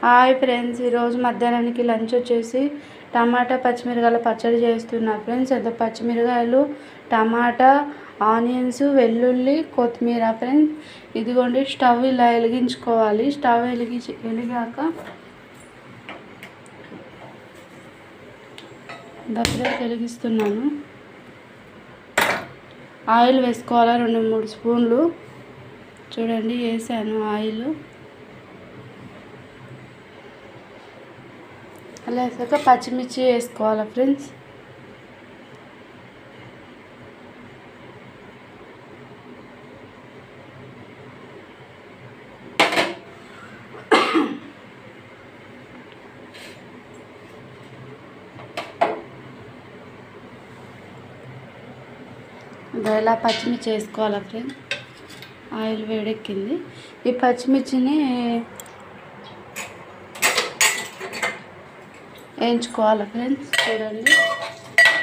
Hi friends, ఈరోజు మధ్యాహ్నానికి lunch వచ్చేసి టమాటా పచ్చిమిరకాయల పచ్చడి చేస్తున్నా ఫ్రెండ్స్. అదే పచ్చిమిరకాయలు, టమాటా, ఆనియన్స్, వెల్లుల్లి, కొత్తిమీర ఫ్రెండ్స్. ఇదిగోండి, స్టవ్ ఇలా వెలిగించుకోవాలి. స్టవ్ వెలిగాక దగ్గర వెలిగిస్తున్నాను. ఆయిల్ వేసుకోవాలి 2-3 స్పూన్లు. చూడండి, వేసాను ఆయిల్. అలా వేసాక పచ్చిమిర్చి వేసుకోవాలి ఫ్రెండ్స్. ఇలా పచ్చిమిర్చి వేసుకోవాలి ఫ్రెండ్స్. ఆయిల్ వేడెక్కింది. ఈ పచ్చిమిర్చిని వేయించుకోవాలి ఫ్రెండ్స్. చూడండి,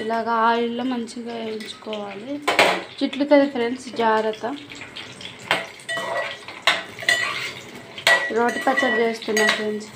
ఇలాగ ఆయిల్లో మంచిగా వేయించుకోవాలి. చిట్లుతుంది ఫ్రెండ్స్, జాగ్రత్త. రోటి పచ్చడి చేస్తున్నా ఫ్రెండ్స్.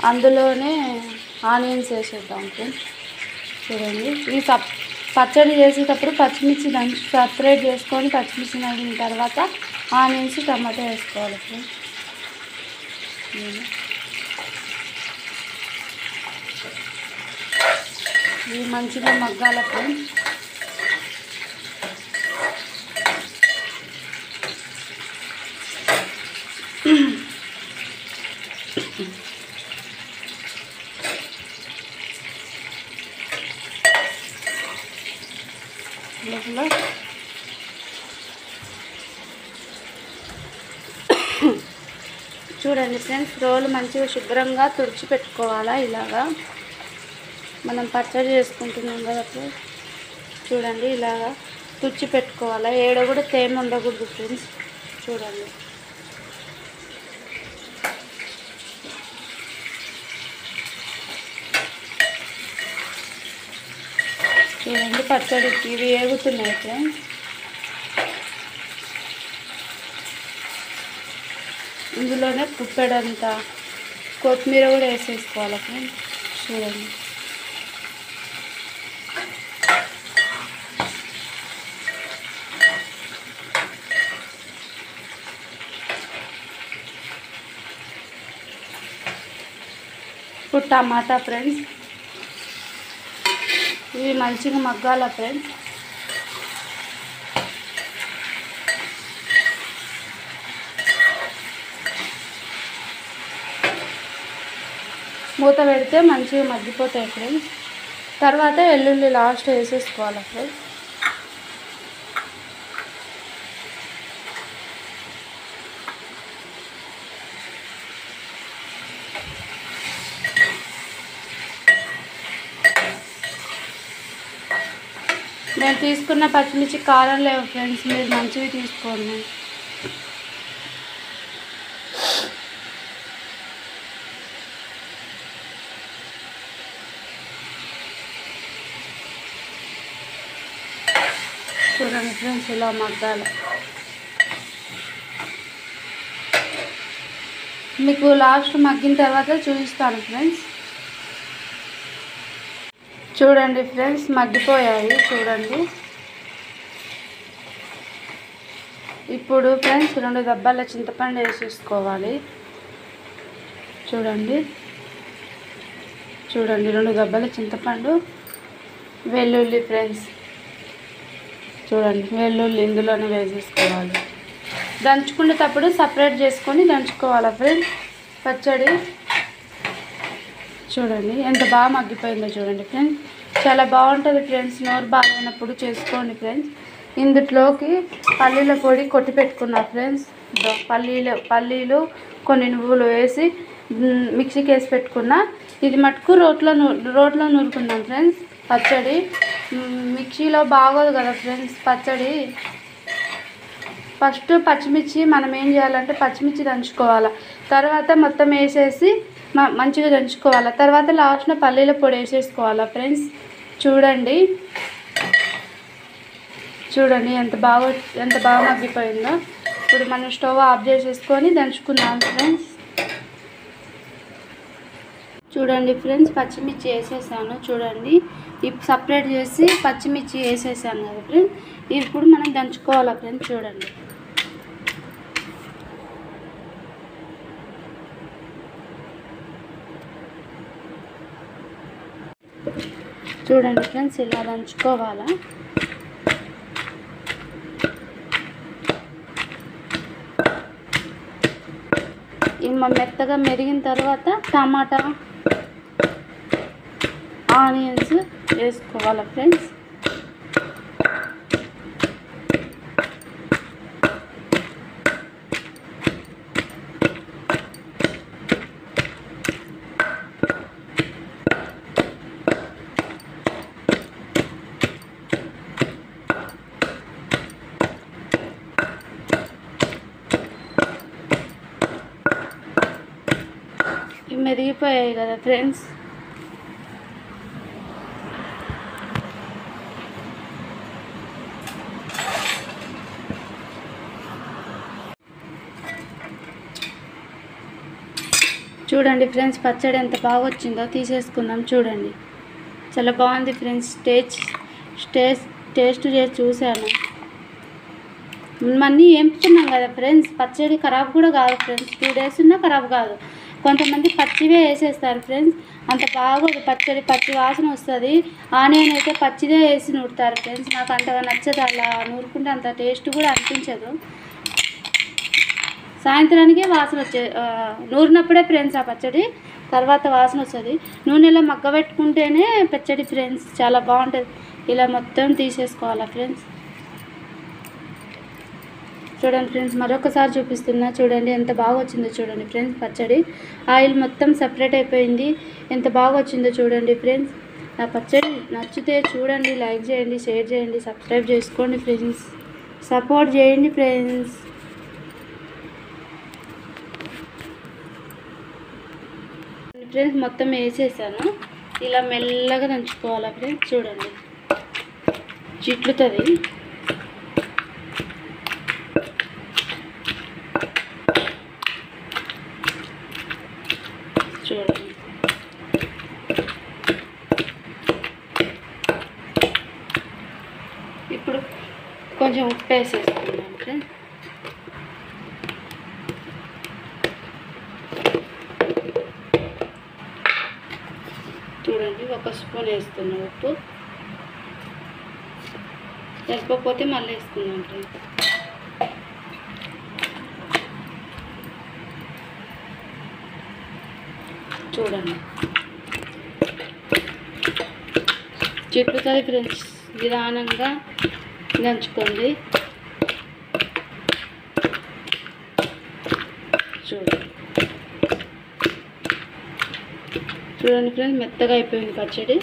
అందులోనే ఆనియన్స్ వేసేద్దాం ఫ్రెండ్స్. చూడండి, ఈ పచ్చడి చేసేటప్పుడు పచ్చిమిర్చి దంచి సపరేట్ చేసుకొని పచ్చిమిర్చి నగిన తర్వాత ఆనియన్స్, టమాటా వేసుకోవాలి ఫ్రెండ్స్. ఇవి మంచిగా మగ్గాల ఫ్రెండ్స్. చూడండి ఫ్రెండ్స్, రోలు మంచిగా శుభ్రంగా తుడిచి పెట్టుకోవాలా. ఇలాగా మనం పచ్చడి చేసుకుంటున్నాం కదా ఫ్రెండ్స్. చూడండి, ఇలాగా తుడిచి పెట్టుకోవాలా. ఏడ కూడా తేమ ఉండకూడదు ఫ్రెండ్స్. చూడండి, చూడండి పచ్చడికి ఇవి వేగుతున్నాయి ఫ్రెండ్స్. ఇందులోనే పుప్పెడంతా కొత్తిమీర కూడా వేసేసుకోవాలి ఫ్రెండ్స్. చూడండి, ఇప్పుడు టమాటా ఫ్రెండ్స్. ఇవి మంచిగా మగ్గాల ఫ్రెండ్స్. మూత పెడితే మంచిగా మగ్గిపోతాయి ఫ్రెండ్స్. తర్వాత వెల్లుల్లి లాస్ట్ వేసేసుకోవాలి ఫ్రెండ్స్. నేను తీసుకున్న పచ్చిమిర్చి కారం లేవు ఫ్రెండ్స్, మీరు మంచివి తీసుకోండి. చూడండి ఫ్రెండ్స్, ఇలా మగ్గాలి. మీకు లాస్ట్ మగ్గిన తర్వాత చూపిస్తాను ఫ్రెండ్స్. చూడండి ఫ్రెండ్స్, మగ్గిపోయాయి. చూడండి, ఇప్పుడు ఫ్రెండ్స్ 2 దబ్బాల చింతపండు వేసేసుకోవాలి. చూడండి, 2 దబ్బాల చింతపండు, వెల్లుల్లి ఫ్రెండ్స్. చూడండి, వెల్లుల్లి ఇందులోనే వేసేసుకోవాలి. దంచుకునేటప్పుడు సపరేట్ చేసుకొని దంచుకోవాలి ఫ్రెండ్స్ పచ్చడి. చూడండి ఎంత బాగా మగ్గిపోయిందో చూడండి ఫ్రెండ్స్. చాలా బాగుంటుంది ఫ్రెండ్స్. నోరు బాగాలేనప్పుడు చేసుకోండి ఫ్రెండ్స్. ఇందులోకి పల్లీల పొడి కొట్టి పెట్టుకున్నా ఫ్రెండ్స్. పల్లీలు కొన్ని నువ్వులు వేసి మిక్సీకి వేసి పెట్టుకున్నా. ఇది మటుకు రోట్లో నూరుకున్నాం ఫ్రెండ్స్. పచ్చడి మిక్సీలో బాగోదు కదా ఫ్రెండ్స్ పచ్చడి. ఫస్ట్ పచ్చిమిర్చి మనం ఏం చేయాలంటే పచ్చిమిర్చి దంచుకోవాలి. తర్వాత మొత్తం వేసేసి మంచిగా దంచుకోవాలి. తర్వాత లాస్ట్లో పల్లీల పొడి వేసేసుకోవాలా ఫ్రెండ్స్. చూడండి ఎంత బాగా మగ్గిపోయిందో. ఇప్పుడు మనం స్టవ్ ఆఫ్ చేసేసుకొని దంచుకుందాం ఫ్రెండ్స్. చూడండి ఫ్రెండ్స్, పచ్చిమిర్చి వేసేసాను. చూడండి ఇప్పుడు సపరేట్ చేసి పచ్చిమిర్చి వేసేసాను కదా ఫ్రెండ్స్. ఇప్పుడు మనం దంచుకోవాలా ఫ్రెండ్స్. చూడండి ఫ్రెండ్స్, ఇలా దంచుకోవాలా. మెత్తగా మెరిగిన తర్వాత టమాటా ఆనియన్స్ వేసుకోవాలి ఫ్రెండ్స్. మెరిగిపోయాయి కదా ఫ్రెండ్స్. చూడండి ఫ్రెండ్స్, పచ్చడి ఎంత బాగా వచ్చిందో తీసేసుకుందాం. చూడండి చాలా బాగుంది ఫ్రెండ్స్. టేస్ట్ చేసి చూశాను. మన్నీ ఏంపుతున్నాం కదా ఫ్రెండ్స్, పచ్చడి ఖరాబ్ కూడా కాదు ఫ్రెండ్స్. 2 days ఉన్నా ఖరాబ్ కాదు. కొంతమంది పచ్చివే వేసేస్తారు ఫ్రెండ్స్, అంత బాగోదు పచ్చడి. పచ్చి వాసన వస్తుంది. ఆనియన్ అయితే పచ్చిదే వేసి నూరుతారు ఫ్రెండ్స్. నాకు అంతగా నచ్చదు. అలా నూరుకుంటే అంత టేస్ట్ కూడా అనిపించదు. సాయంత్రానికే వాసన నూరినప్పుడే ఫ్రెండ్స్ ఆ పచ్చడి తర్వాత వాసన వస్తుంది. నూనెలో మగ్గబెట్టుకుంటేనే పచ్చడి ఫ్రెండ్స్, చాలా బాగుంటుంది. ఇలా మొత్తం తీసేసుకోవాలా ఫ్రెండ్స్. చూడండి ఫ్రెండ్స్, మరొకసారి చూపిస్తున్నా. చూడండి ఎంత బాగా వచ్చిందో చూడండి ఫ్రెండ్స్. పచ్చడి ఆయిల్ మొత్తం సపరేట్ అయిపోయింది. ఎంత బాగా వచ్చిందో చూడండి ఫ్రెండ్స్. నా పచ్చడి నచ్చితే చూడండి, లైక్ చేయండి, షేర్ చేయండి, సబ్స్క్రైబ్ చేసుకోండి ఫ్రెండ్స్. సపోర్ట్ చేయండి ఫ్రెండ్స్. ఫ్రెండ్స్ మొత్తం వేసేసాను. ఇలా మెల్లగా దంచుకోవాలా ఫ్రెండ్స్. చూడండి చిట్లుతుంది. చూడండి ఇప్పుడు కొంచెం ఉప్పు వేసేసుకుందాం ఫ్రెండ్స్. చూడండి 1 స్పూన్ వేస్తున్నాం ఉప్పు. సరిపోతే మళ్ళీ వేసుకుందాం ఫ్రెండ్స్. చూడండి చిక్కుతుంది ఫ్రెండ్స్. నిదానంగా దంచుకోండి. చూడండి ఫ్రెండ్స్, మెత్తగా అయిపోయింది పచ్చడి.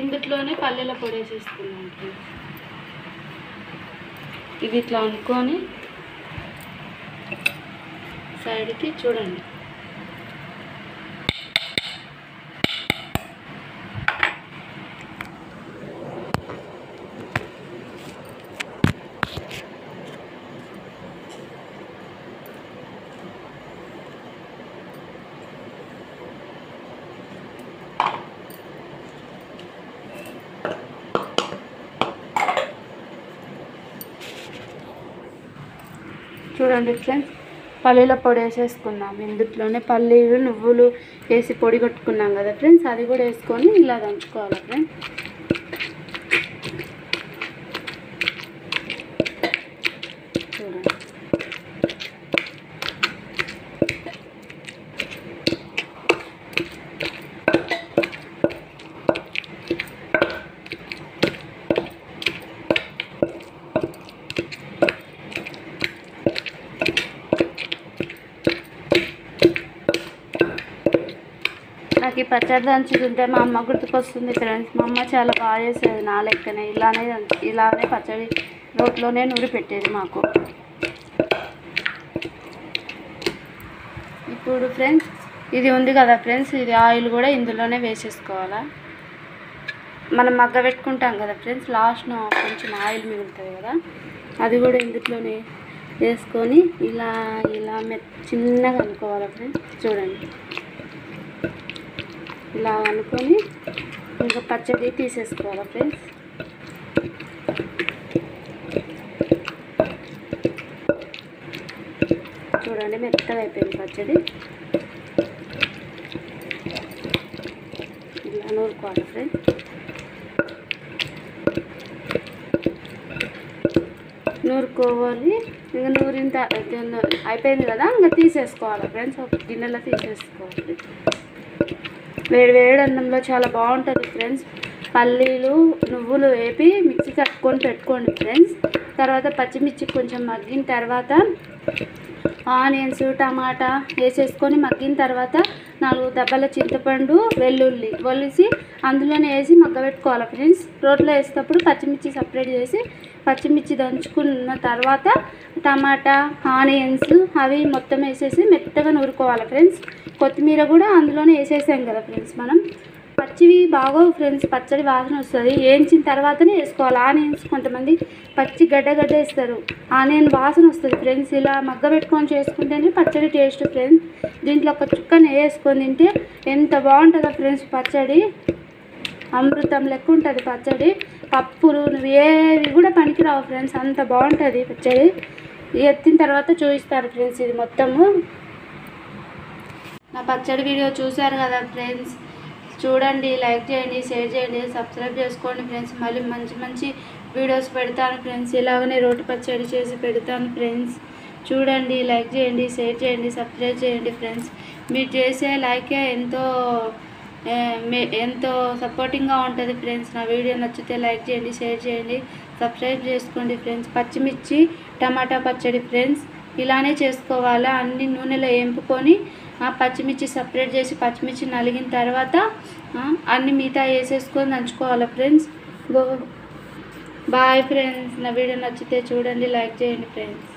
ఇందులోనే పల్లీల పొడి వేసేసుకున్నాం ఫ్రెండ్స్. ఇది ఇట్లా అనుకొని సైడ్కి చూడండి. చూడండి ఫ్రెండ్స్, పల్లీల పొడి వేసేసుకుందాం. ఇందులోనే పల్లీలు నువ్వులు వేసి పొడి కొట్టుకున్నాం కదా ఫ్రెండ్స్, అది కూడా వేసుకొని ఇలా దంచుకోవాలి ఫ్రెండ్స్. చూడండి నాకు ఈ పచ్చడి దంచుతుంటే మా అమ్మ గుర్తుకొస్తుంది ఫ్రెండ్స్. మా అమ్మ చాలా బాగా చేసేది, నా లెక్కనే ఇలానే పచ్చడి రోట్లోనే నూరి పెట్టేది మాకు. ఇప్పుడు ఫ్రెండ్స్ ఇది ఉంది కదా ఫ్రెండ్స్, ఇది ఆయిల్ కూడా ఇందులోనే వేసేసుకోవాలా. మనం మగ్గ పెట్టుకుంటాం కదా ఫ్రెండ్స్, లాస్ట్ను కొంచెం ఆయిల్ మిగులుతుంది కదా, అది కూడా ఇందులోనే వేసుకొని ఇలా ఇలా చిన్నగా అనుకోవాలి ఫ్రెండ్స్. చూడండి ఇలా అనుకొని ఇంకా పచ్చడి తీసేసుకోవాలి ఫ్రెండ్స్. చూడండి మెత్తగా అయిపోయింది పచ్చడి. ఇలా నూరుకోవాలి ఫ్రెండ్స్. నూరుకోవాలి. ఇంకా నూరిన అయిపోయింది కదా, ఇంకా తీసేసుకోవాలి ఫ్రెండ్స్. ఒక గిన్నెలో తీసేసుకోవాలి. వేడి వేడి అన్నంలో చాలా బాగుంటుంది ఫ్రెండ్స్. పల్లీలు నువ్వులు వేపి మిక్సీ కట్టుకొని పెట్టుకోండి ఫ్రెండ్స్. తర్వాత పచ్చిమిర్చి కొంచెం మగ్గిన తర్వాత ఆనియన్స్ టమాటా వేసేసుకొని మగ్గిన తర్వాత 4 దెబ్బల చింతపండు వెల్లుల్లి ఒలిసి అందులోనే వేసి మగ్గబెట్టుకోవాలి ఫ్రెండ్స్. రోట్లో వేసేటప్పుడు పచ్చిమిర్చి సపరేట్ చేసి పచ్చిమిర్చి దంచుకున్న తర్వాత టమాటా ఆనియన్స్ అవి మొత్తం వేసేసి మెత్తగా నూరుకోవాలి ఫ్రెండ్స్. కొత్తిమీర కూడా అందులోనే వేసేసాం కదా ఫ్రెండ్స్. మనం పచ్చివి బాగోవు ఫ్రెండ్స్, పచ్చడి వాసన వస్తుంది. వేయించిన తర్వాతనే వేసుకోవాలి. ఆనియన్స్ కొంతమంది పచ్చి గడ్డ వేస్తారు, ఆనియన్ వాసన వస్తుంది ఫ్రెండ్స్. ఇలా మగ్గ పెట్టుకొని చేసుకుంటేనే పచ్చడి టేస్ట్ ఫ్రెండ్స్. దీంట్లో ఒక చుక్క నెయ్యి వేసుకొని తింటే ఎంత బాగుంటుందో ఫ్రెండ్స్. పచ్చడి అమృతం లెక్క ఉంటుంది పచ్చడి. పప్పులు ఏవి కూడా పనికిరావు ఫ్రెండ్స్, అంత బాగుంటుంది పచ్చడి. ఎత్తిన తర్వాత చూపిస్తారు ఫ్రెండ్స్. ఇది మొత్తము నా పచ్చడి వీడియో చూశారు కదా ఫ్రెండ్స్. చూడండి, లైక్ చేయండి, షేర్ చేయండి, సబ్స్క్రైబ్ చేసుకోండి ఫ్రెండ్స్. మళ్ళీ మంచి మంచి వీడియోస్ పెడతాను ఫ్రెండ్స్. ఇలాగనే రోటి పచ్చడి చేసి పెడతాను ఫ్రెండ్స్. చూడండి, లైక్ చేయండి, షేర్ చేయండి, సబ్స్క్రైబ్ చేయండి ఫ్రెండ్స్. మీరు చేసే లైకే ఎంతో సపోర్టింగ్గా ఉంటుంది ఫ్రెండ్స్. నా వీడియో నచ్చితే లైక్ చేయండి, షేర్ చేయండి, సబ్స్క్రైబ్ చేసుకోండి ఫ్రెండ్స్. పచ్చిమిర్చి టమాటా పచ్చడి ఫ్రెండ్స్ ఇలానే చేసుకోవాలా. అన్ని నూనెలో వేంపుకొని పచ్చిమిర్చి సపరేట్ చేసి పచ్చిమిర్చి నలిగిన తర్వాత అన్ని మిగతా వేసేసుకొని దంచుకోవాలి ఫ్రెండ్స్. Bye friends. నా వీడియో నచ్చితే చూడండి, లైక్ చేయండి ఫ్రెండ్స్.